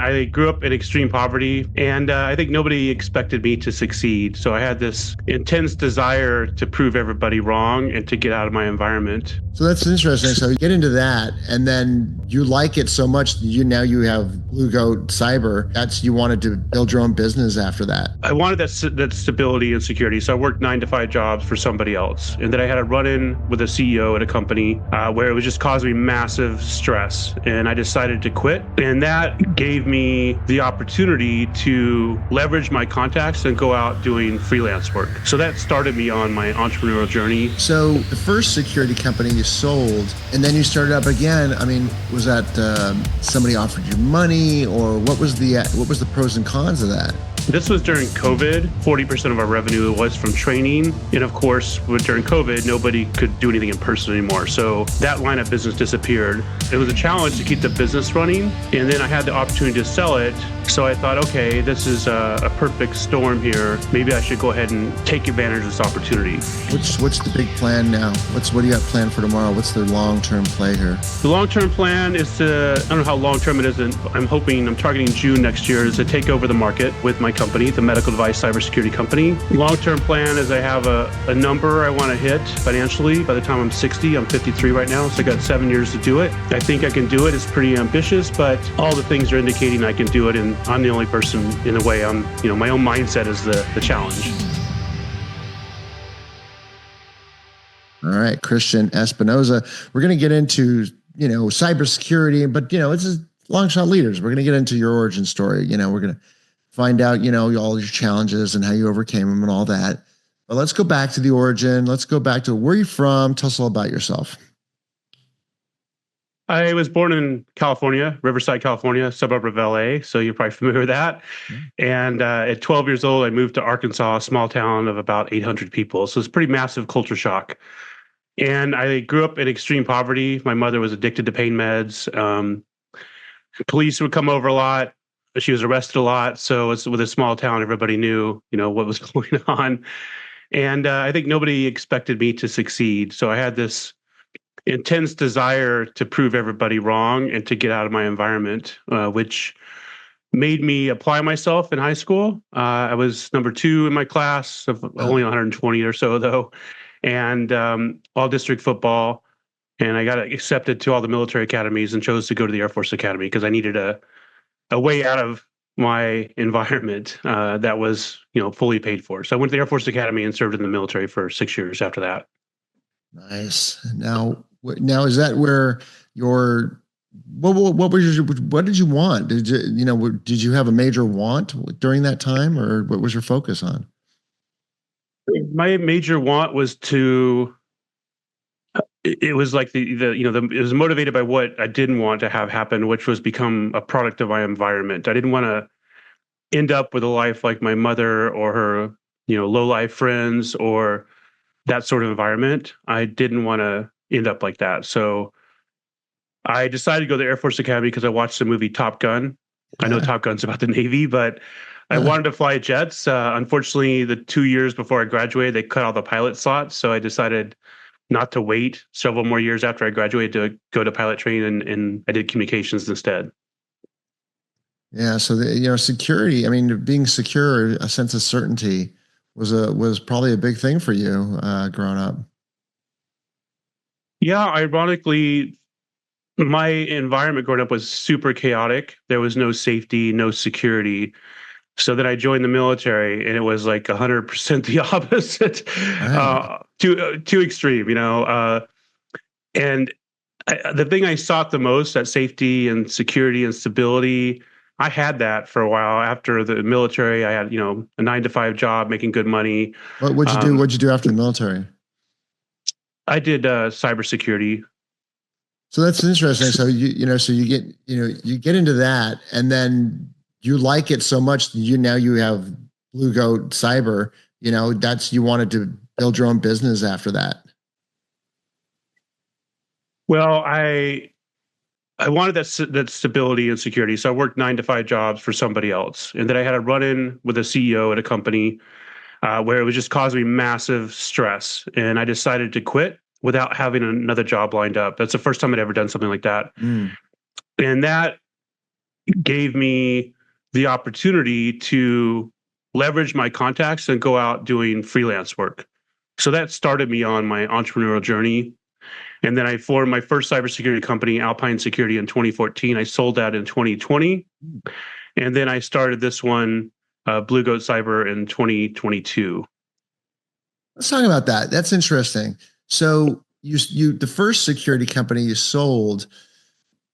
I grew up in extreme poverty, and I think nobody expected me to succeed. So I had this intense desire to prove everybody wrong and to get out of my environment. So that's interesting. So you get into that, and then you like it so much that you have Blue Goat Cyber. You wanted to build your own business after that. I wanted that stability and security. So I worked 9-to-5 jobs for somebody else. And then I had a run-in with a CEO at a company where it was just causing me massive stress. And I decided to quit. And that gave me the opportunity to leverage my contacts and go out doing freelance work. So that started me on my entrepreneurial journey. So the first security company you sold, and then you started up again. I mean, was that somebody offered you money, or what was the pros and cons of that? This was during COVID. 40% of our revenue was from training. And of course, during COVID, nobody could do anything in person anymore. So that line of business disappeared. It was a challenge to keep the business running. And then I had the opportunity to sell it. So I thought, okay, this is a perfect storm here. Maybe I should go ahead and take advantage of this opportunity. What's the big plan now? What do you got planned for tomorrow? What's the long-term play here? The long-term plan is to, I don't know how long-term it is, and I'm targeting June next year, is to take over the market with my company, the medical device cybersecurity company. Long-term plan is I have a number I want to hit financially by the time I'm 60. I'm 53 right now, so I got 7 years to do it. I think I can do it. It's pretty ambitious, but all the things are indicating I can do it, and I'm the only person in a way. My own mindset is the challenge. All right, Christian Espinoza. We're going to get into, cybersecurity, but, it's Longshot leaders. We're going to get into your origin story. We're going to find out, all your challenges and how you overcame them and all that. But let's go back to the origin. Let's go back to where you're from. Tell us all about yourself. I was born in California, Riverside, California, suburb of LA. So you're probably familiar with that. Mm-hmm. And at 12 years old, I moved to Arkansas, a small town of about 800 people. So it's a pretty massive culture shock. And I grew up in extreme poverty. My mother was addicted to pain meds. Police would come over a lot. She was arrested a lot. So it's with a small town, everybody knew, what was going on. And I think nobody expected me to succeed. So I had this intense desire to prove everybody wrong and to get out of my environment, which made me apply myself in high school. I was number 2 in my class, of only 120 or so though, and all district football. And I got accepted to all the military academies and chose to go to the Air Force Academy because I needed a way out of my environment that was, fully paid for. So I went to the Air Force Academy and served in the military for 6 years after that. Nice. Now is that where what did you want? Did you have a major want during that time, or what was your focus on? My major want was it was like it was motivated by what I didn't want to have happen, which was become a product of my environment. I didn't want to end up with a life like my mother or her, low-life friends or that sort of environment. I didn't want to end up like that. So I decided to go to the Air Force Academy because I watched the movie Top Gun. I know Top Gun's about the Navy, but I wanted to fly jets. Unfortunately, the 2 years before I graduated, they cut all the pilot slots. So I decided not to wait several more years after I graduated to go to pilot training, and I did communications instead. Yeah. So security, being secure, a sense of certainty was probably a big thing for you growing up. Yeah, ironically, my environment growing up was super chaotic. There was no safety, no security. So then I joined the military, and it was like 100% the opposite, too extreme, And the thing I sought the most, that safety and security and stability, I had that for a while. After the military, I had, a 9-to-5 job, making good money. What'd you do? What'd you do after the military? I did cybersecurity. So that's interesting. So you get into that, and then you like it so much that you have Blue Goat Cyber. You wanted to build your own business after that. Well, I wanted that stability and security. So I worked 9-to-5 jobs for somebody else. And then I had a run-in with a CEO at a company where it was just causing me massive stress. And I decided to quit without having another job lined up. That's the first time I'd ever done something like that. And that gave me the opportunity to leverage my contacts and go out doing freelance work. So that started me on my entrepreneurial journey. And then I formed my first cybersecurity company, Alpine Security, in 2014. I sold that in 2020. And then I started this one, Blue Goat Cyber, in 2022. Let's talk about that. That's interesting. So the first security company you sold,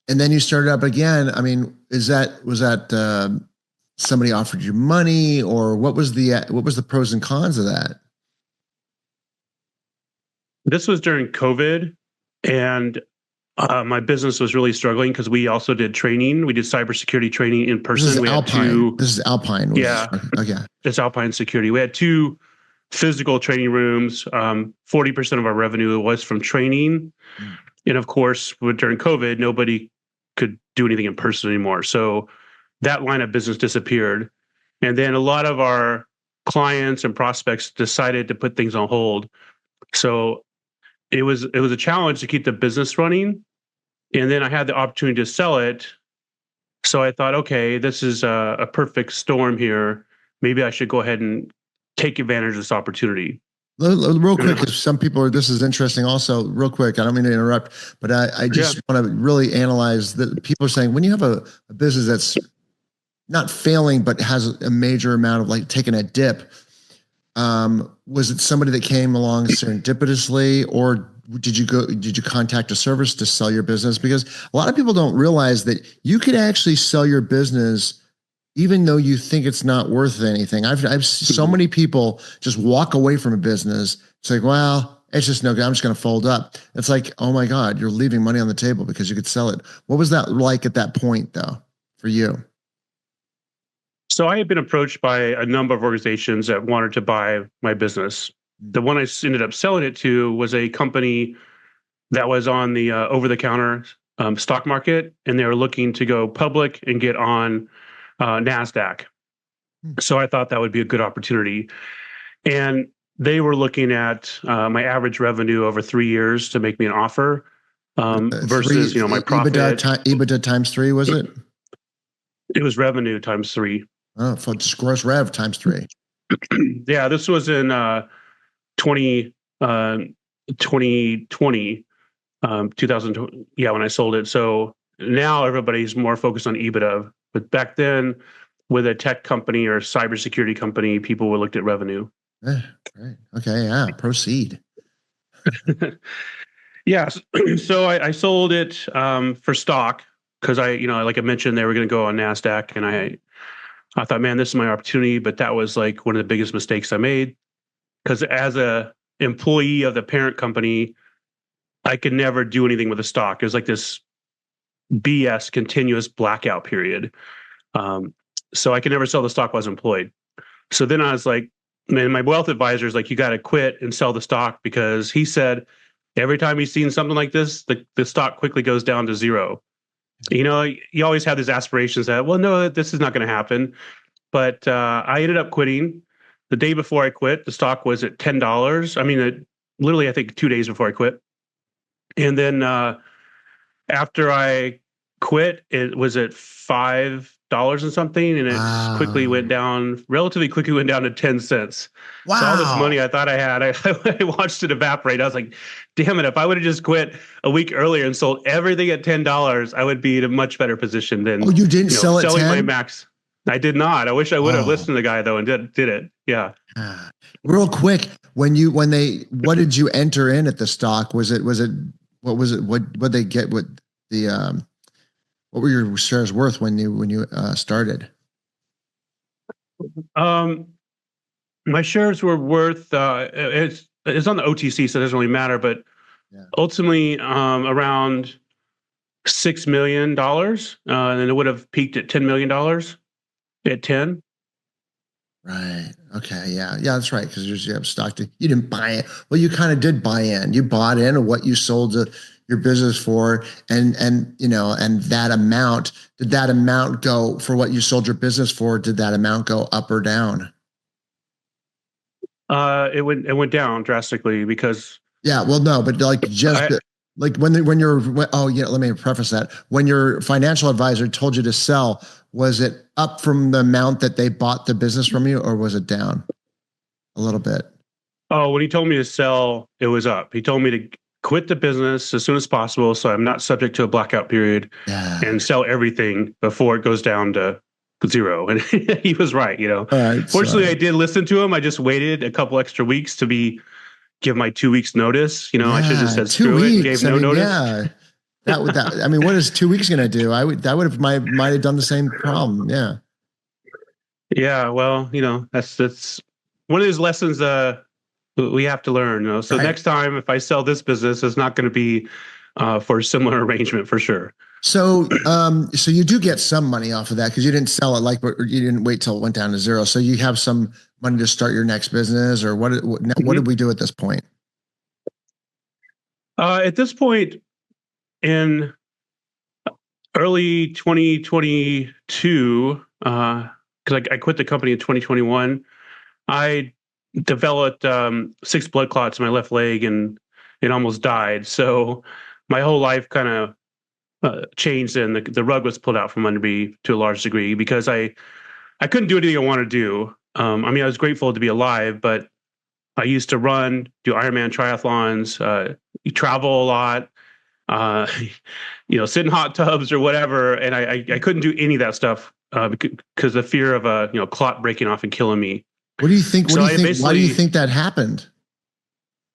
and then you started up again. I mean, was that somebody offered you money, or what was the pros and cons of that? This was during COVID, and my business was really struggling because we also did training. We did cybersecurity training in person. This is we Alpine. This is Alpine. Yeah. Okay. It's Alpine Security. We had 2 physical training rooms. 40% of our revenue was from training. And of course, during COVID, nobody could do anything in person anymore. So that line of business disappeared. And then a lot of our clients and prospects decided to put things on hold. So it was a challenge to keep the business running. And then I had the opportunity to sell it. So I thought, okay, this is a perfect storm here. Maybe I should go ahead and take advantage of this opportunity. Real quick, because some people this is interesting also, real quick, I don't mean to interrupt, but I just want to really analyze that people are saying when you have a business that's not failing, but has a major amount of like taking a dip, was it somebody that came along serendipitously, or did you contact a service to sell your business? Because a lot of people don't realize that you could actually sell your business even though you think it's not worth anything. I've so many people just walk away from a business. It's like, well, it's just no good. I'm just going to fold up. It's like, oh my God, you're leaving money on the table because you could sell it. What was that like at that point though, for you? So I had been approached by a number of organizations that wanted to buy my business. The one I ended up selling it to was a company that was on the over-the-counter stock market, and they were looking to go public and get on NASDAQ. So I thought that would be a good opportunity. And they were looking at my average revenue over 3 years to make me an offer versus, my profit. EBITDA times 3, was it? It was revenue times 3. Oh, just gross rev times 3. Yeah, this was in 2020, 2020, when I sold it. So now everybody's more focused on EBITDA. But back then, with a tech company or cybersecurity company, people would look at revenue. Right. Okay. Yeah. Proceed. Yeah. So I sold it for stock because like I mentioned, they were going to go on NASDAQ, and I thought, man, this is my opportunity. But that was like one of the biggest mistakes I made, because as a employee of the parent company, I could never do anything with the stock. It was like this BS continuous blackout period. So I could never sell the stock while I was employed. So then I was like, man, my wealth advisor is like, you got to quit and sell the stock, because he said every time he's seen something like this, the stock quickly goes down to zero. You always have these aspirations that, well, no, this is not going to happen. But I ended up quitting. The day before I quit, the stock was at $10. I mean, literally, I think 2 days before I quit. And then after I quit, it was at $5 and something, and it relatively quickly went down to 10 cents. Wow. So all this money I thought I had, I watched it evaporate. I was like, damn it, if I would have just quit a week earlier and sold everything at $10, I would be in a much better position than you didn't sell it selling 10? my max. I did not. I wish I would have listened to the guy though and did it. Yeah. Real quick, what did you enter in at the stock? What they get? What were your shares worth when you started? My shares were worth, it's on the OTC, so it doesn't really matter, but ultimately around $6 million, and it would have peaked at $10 million at 10. Right. Okay. Yeah. Yeah, that's right. Because you have stock. You didn't buy it. Well, you kind of did buy in. You bought in on what you sold your business for, and that amount. Did that amount go for what you sold your business for? Did that amount go up or down? It went down drastically because. Yeah. Well, no, but like Like oh yeah, let me preface that. When your financial advisor told you to sell, was it up from the amount that they bought the business from you, or was it down a little bit? Oh, when he told me to sell, it was up. He told me to quit the business as soon as possible so I'm not subject to a blackout period Yeah. and sell everything before it goes down to zero. And he was right, you know. All right. Fortunately, I Sorry. did listen to him. I just waited a couple extra weeks to give my 2 weeks notice. You know, I should have just Yeah. said Two screw it and gave weeks. I no mean, notice. yeah. I mean, what is 2 weeks going to do? That would have might have done the same problem. Yeah. Yeah, well, you know, that's one of those lessons we have to learn. You know? So Right. next time, if I sell this business, it's not going to be for a similar arrangement for sure. So you do get some money off of that because you didn't sell it but you didn't wait till it went down to zero. So you have some money to start your next business, or what did Mhm. we do at this point? At this point in early 2022, because I quit the company in 2021, I developed 6 blood clots in my left leg and it almost died. So my whole life kind of changed and the rug was pulled out from under me to a large degree because I couldn't do anything I wanted to do. I mean, I was grateful to be alive, but I used to run, do Ironman triathlons, travel a lot, uh, you know, sit in hot tubs or whatever, and I couldn't do any of that stuff because the fear of a clot breaking off and killing me. What do you think? What So do you I think? Why do you basically think that happened?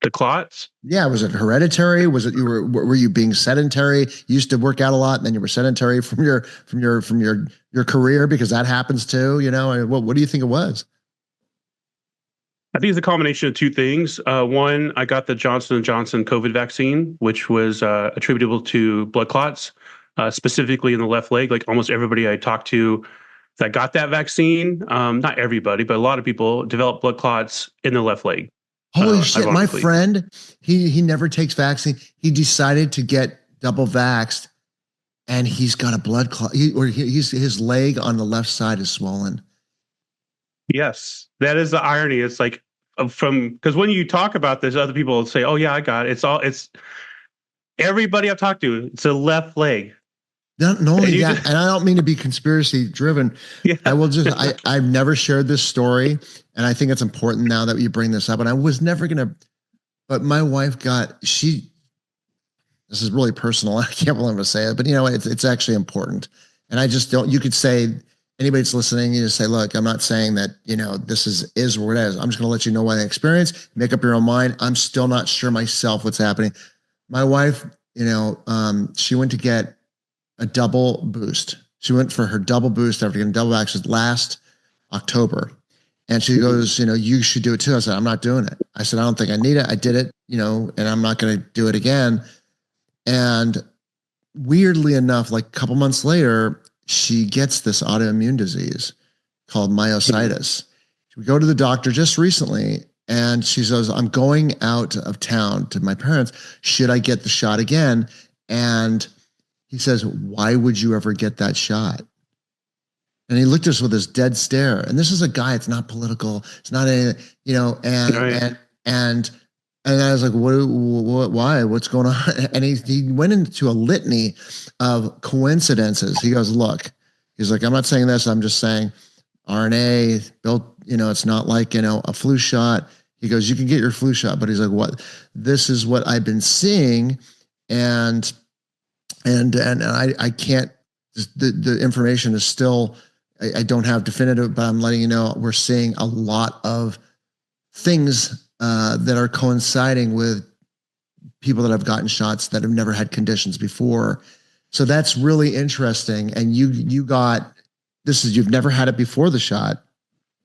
the clots. Yeah, was it hereditary? Was it were you being sedentary? You used to work out a lot, and then you were sedentary from your career because that happens too. You know, what do you think it was? I think it's a combination of two things. One, I got the Johnson & Johnson COVID vaccine, which was attributable to blood clots, specifically in the left leg. Like almost everybody I talked to that got that vaccine, not everybody, but a lot of people developed blood clots in the left leg, Holy shit! My ironically. friend, he never takes vaccine. He decided to get double vaxxed, and he's got a blood clot. His leg on the left side is swollen. Yes, that is the irony. It's like from because when you talk about this, other people will say, "Oh yeah, I got it." It's everybody I've talked to. It's a left leg. Not And only you that, just and I don't mean to be conspiracy driven. yeah. I've never shared this story, and I think it's important now that you bring this up. And I was never gonna, but my wife this is really personal. I can't believe I'm gonna say it, but it's actually important. And I just don't. You could say anybody that's listening, you just say, look, I'm not saying that this is what it is. I'm just gonna let you know what I experienced. Make up your own mind. I'm still not sure myself what's happening. My wife, she went to get a double boost. She went for her double boost after getting double vaccines last October. And she goes, you should do it too. I said, I'm not doing it. I said, I don't think I need it. I did it, and I'm not going to do it again. And weirdly enough, like a couple months later, she gets this autoimmune disease called myositis. We go to the doctor just recently, and she says, I'm going out of town to my parents. Should I get the shot again? And he says, why would you ever get that shot? And he looked at us with this dead stare. And this is a guy, it's not political. It's not a, Right. and I was like, what, why, what's going on? And he went into a litany of coincidences. He goes, look, he's like, I'm not saying this. I'm just saying RNA built, it's not like, a flu shot. He goes, you can get your flu shot, but he's like, what? This is what I've been seeing. And I can't, the information is still, I don't have definitive, but I'm letting you know we're seeing a lot of things that are coinciding with people that have gotten shots that have never had conditions before. So that's really interesting. And you got, you've never had it before the shot.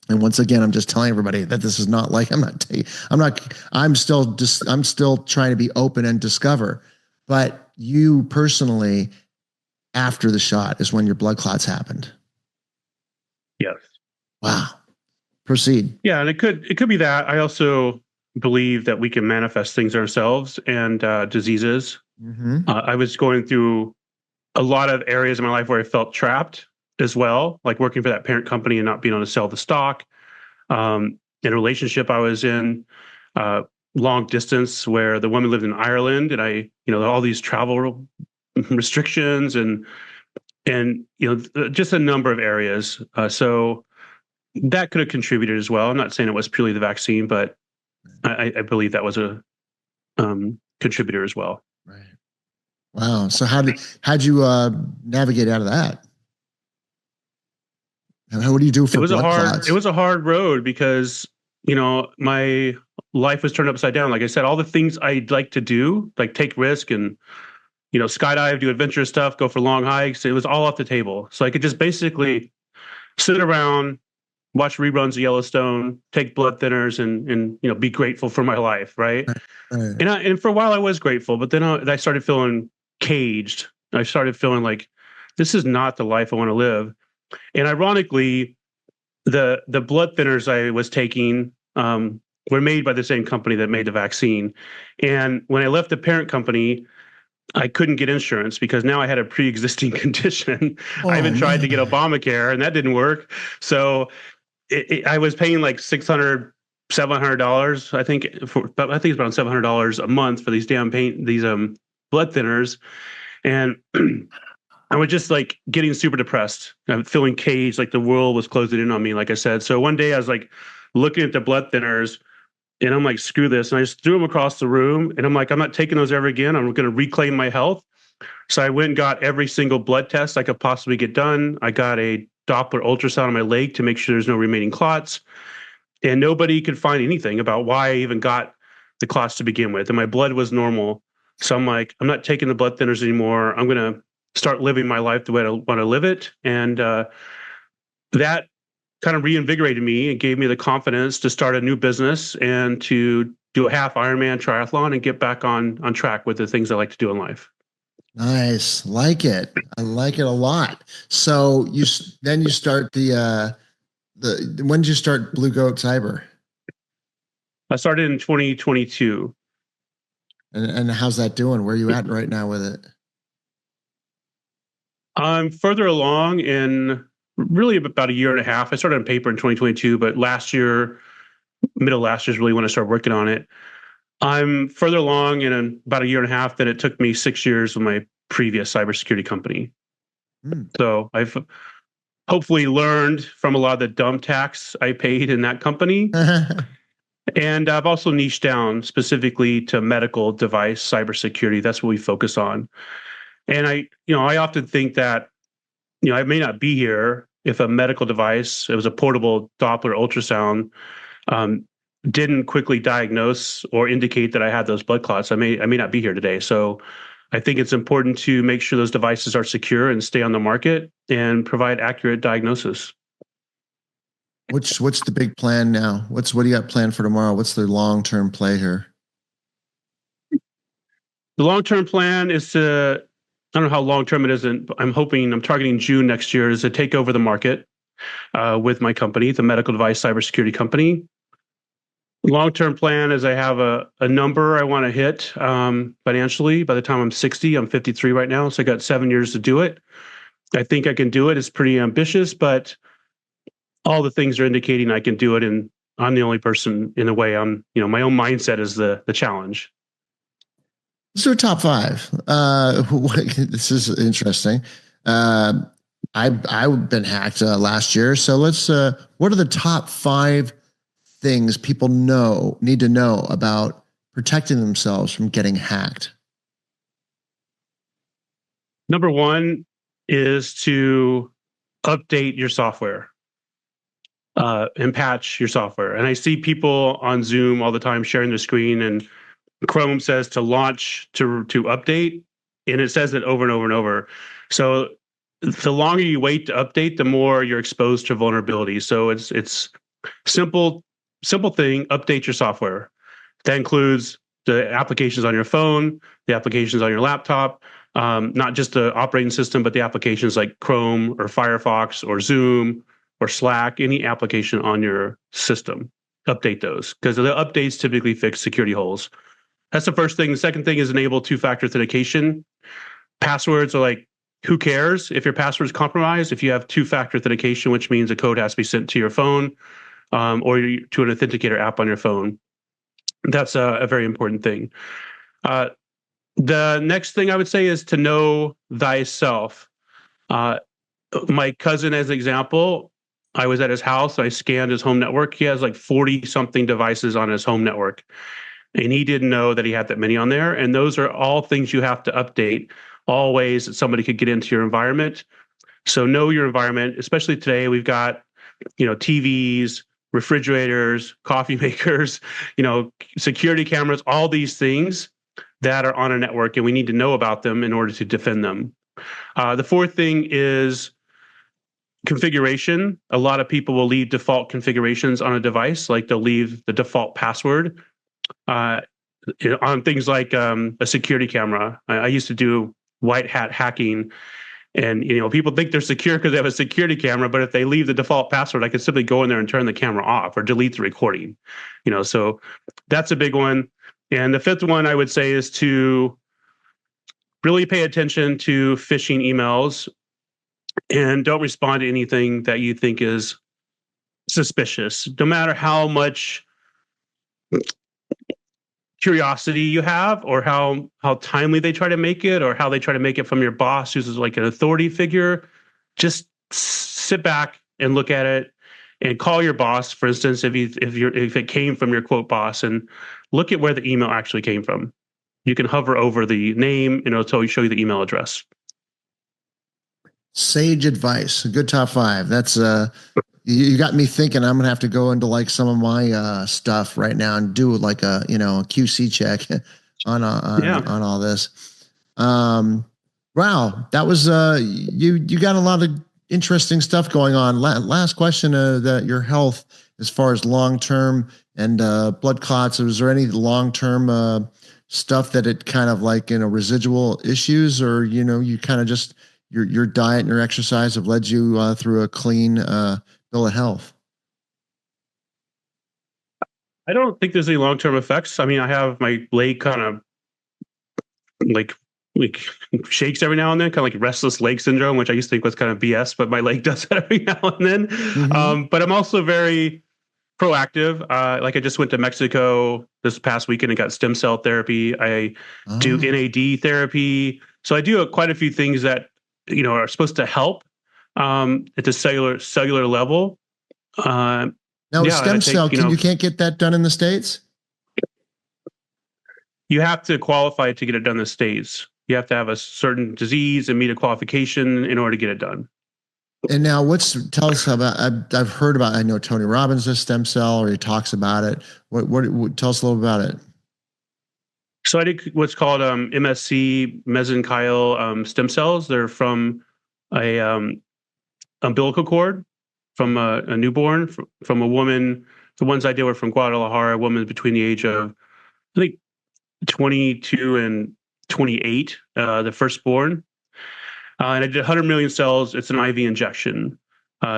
And once again, I'm just telling everybody that this is not like, I'm still trying to be open and discover. But you personally, after the shot is when your blood clots happened. Yes. Wow. Proceed. Yeah, and it could be that. I also believe that we can manifest things ourselves and diseases. Mm-hmm. I was going through a lot of areas in my life where I felt trapped as well, like working for that parent company and not being able to sell the stock. In a relationship I was in, long distance where the woman lived in Ireland, and all these travel restrictions and just a number of areas. So that could have contributed as well. I'm not saying it was purely the vaccine, but I believe that was a contributor as well. Right. Wow. So how'd you navigate out of that? What do you do for blood clots? It was a hard road because my life was turned upside down. Like I said, all the things I'd like to do, like take risk and skydive, do adventurous stuff, go for long hikes, it was all off the table. So I could just basically sit around, watch reruns of Yellowstone, take blood thinners, and be grateful for my life, right? Right. And for a while I was grateful, but then I started feeling caged. I started feeling like this is not the life I want to live. And ironically, the blood thinners I was taking were made by the same company that made the vaccine. And when I left the parent company, I couldn't get insurance because now I had a pre-existing condition. I even tried to get Obamacare, and that didn't work. So I was paying like $600, $700. I think it's around $700 a month for these blood thinners, and I was just like getting super depressed. I'm feeling caged, like the world was closing in on me, like I said. So one day I was like looking at the blood thinners, and I'm like, screw this. And I just threw them across the room. And I'm like, I'm not taking those ever again. I'm going to reclaim my health. So I went and got every single blood test I could possibly get done. I got a Doppler ultrasound on my leg to make sure there's no remaining clots. And nobody could find anything about why I even got the clots to begin with. And my blood was normal. So I'm like, I'm not taking the blood thinners anymore. I'm going to start living my life the way I want to live it. And that kind of reinvigorated me and gave me the confidence to start a new business and to do a half Ironman triathlon and get back on track with the things I like to do in life. Nice. Like it. I like it a lot. So you start when did you start Blue Goat Cyber? I started in 2022. And how's that doing? Where are you at right now with it? I'm further along in really about a year and a half. I started on paper in 2022, but middle of last year is really when I started working on it. I'm further along in about a year and a half than it took me 6 years with my previous cybersecurity company. So I've hopefully learned from a lot of the dumb tax I paid in that company. And I've also niched down specifically to medical device cybersecurity. That's what we focus on. And I often think that, I may not be here if a medical device, it was a portable Doppler ultrasound, didn't quickly diagnose or indicate that I had those blood clots. I may not be here today. So I think it's important to make sure those devices are secure and stay on the market and provide accurate diagnosis. What's the big plan now? What do you got planned for tomorrow? What's the long-term play here? The long-term plan is to, I don't know how long-term it is, and I'm targeting June next year, is to take over the market with my company, the medical device cybersecurity company. Long-term plan is I have a number I want to hit financially by the time I'm 60. I'm 53 right now, so I got 7 years to do it. I think I can do it. It's pretty ambitious, but all the things are indicating I can do it, and I'm the only person in a way. My own mindset is the challenge. Let's do a top 5. This is interesting. I've been hacked last year, so let's. What are the top 5 things people need to know about protecting themselves from getting hacked? Number 1 is to update your software and patch your software. And I see people on Zoom all the time sharing their screen, and Chrome says to launch to update, and it says it over and over and over. So the longer you wait to update, the more you're exposed to vulnerabilities. So it's simple thing, update your software. That includes the applications on your phone, the applications on your laptop, not just the operating system, but the applications like Chrome or Firefox or Zoom or Slack, any application on your system. Update those, because the updates typically fix security holes. That's the first thing. The second thing is enable two-factor authentication. Passwords are like, who cares if your password is compromised? If you have two-factor authentication, which means a code has to be sent to your phone or to an authenticator app on your phone. That's a very important thing. The next thing I would say is to know thyself. My cousin, as an example, I was at his house. I scanned his home network. He has like 40 something devices on his home network. And he didn't know that he had that many on there. And those are all things you have to update, all ways that somebody could get into your environment. So know your environment, especially today. We've got, TVs, refrigerators, coffee makers, security cameras, all these things that are on a network, and we need to know about them in order to defend them. The fourth thing is configuration. A lot of people will leave default configurations on a device, like they'll leave the default password on things like a security camera. I used to do white hat hacking. And people think they're secure because they have a security camera, but if they leave the default password, I could simply go in there and turn the camera off or delete the recording. So that's a big one. And the fifth one I would say is to really pay attention to phishing emails and don't respond to anything that you think is suspicious, no matter how much curiosity you have, or how timely they try to make it, or how they try to make it from your boss, who's like an authority figure. Just sit back and look at it, and call your boss, for instance, if it came from your quote boss, and look at where the email actually came from. You can hover over the name, and it'll show you the email address. Sage advice. A good top 5. That's you got me thinking. I'm gonna have to go into like some of my stuff right now and do like a QC check on all this. Wow, that was you got a lot of interesting stuff going on. Last question: that your health as far as long term and blood clots. Was there any long term stuff that it kind of like residual issues, or you kind of just your diet and your exercise have led you through a clean bill of health? I don't think there's any long-term effects. I mean, I have my leg kind of like shakes every now and then, kind of like restless leg syndrome, which I used to think was kind of BS, but my leg does that every now and then. Mm-hmm. But I'm also very proactive. Like I just went to Mexico this past weekend and got stem cell therapy. I do NAD therapy. So I do quite a few things that are supposed to help at the cellular level. Now, stem cell, you can't get that done in the States? You have to qualify to get it done in the States. You have to have a certain disease and meet a qualification in order to get it done. And now tell us about, I've heard about, I know Tony Robbins does stem cell, or he talks about it. What tell us a little about it. So I did what's called MSC, mesenchymal stem cells. They're from a umbilical cord from a newborn, from a woman. The ones I did were from Guadalajara, a woman between the age of, I think, 22 and 28, the firstborn. And I did 100 million cells. It's an IV injection.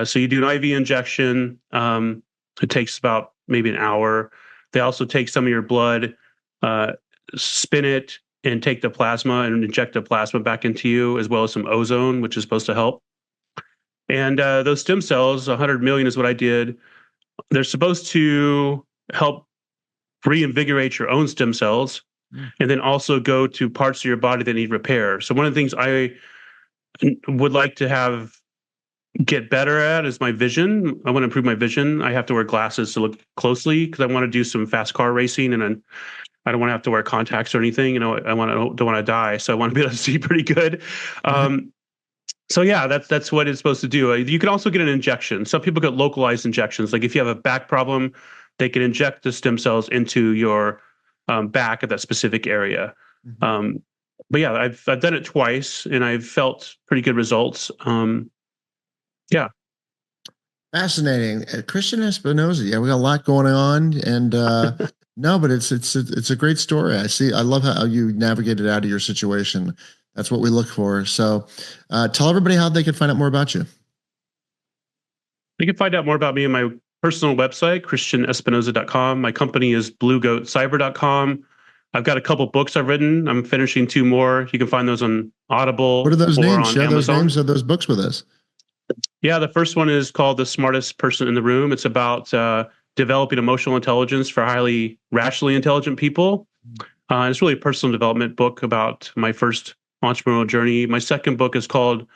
So you do an IV injection. It takes about maybe an hour. They also take some of your blood, spin it, and take the plasma and inject the plasma back into you, as well as some ozone, which is supposed to help. And those stem cells, 100 million is what I did. They're supposed to help reinvigorate your own stem cells, and then also go to parts of your body that need repair. So one of the things I would like to get better at is my vision. I want to improve my vision. I have to wear glasses to look closely because I want to do some fast car racing, and I don't want to have to wear contacts or anything. I don't want to die, so I want to be able to see pretty good. So yeah, that's what it's supposed to do. You can also get an injection. Some people get localized injections. Like if you have a back problem, they can inject the stem cells into your back at that specific area. But yeah, I've done it twice, and I've felt pretty good results. Yeah. Fascinating. Christian Espinoza. Yeah, we got a lot going on, and no, but it's a great story. I love how you navigated out of your situation. That's what we look for. So tell everybody how they can find out more about you. You can find out more about me on my personal website, christianespinoza.com. My company is bluegoatcyber.com. I've got a couple books I've written. I'm finishing 2 more. You can find those on Audible. What are those names? Share Amazon. Those names of those books with us. Yeah, the first one is called The Smartest Person in the Room. It's about developing emotional intelligence for highly rationally intelligent people. It's really a personal development book about my first entrepreneurial journey. My second book is called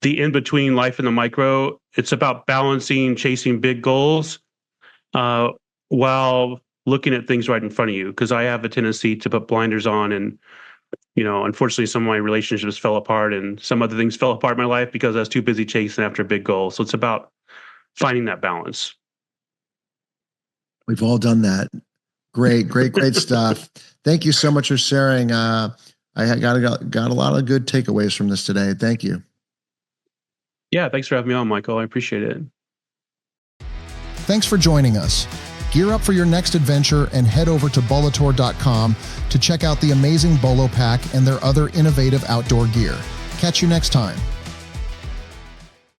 The In-Between Life in the Micro. It's about balancing, chasing big goals while looking at things right in front of you, because I have a tendency to put blinders on, and unfortunately some of my relationships fell apart and some other things fell apart in my life because I was too busy chasing after a big goal. So it's about finding that balance. We've all done that. Great stuff. Thank you so much for sharing. I got a lot of good takeaways from this today. Thank you. Yeah, thanks for having me on, Michael. I appreciate it. Thanks for joining us. Gear up for your next adventure and head over to bolotor.com to check out the amazing Bolo Pack and their other innovative outdoor gear. Catch you next time.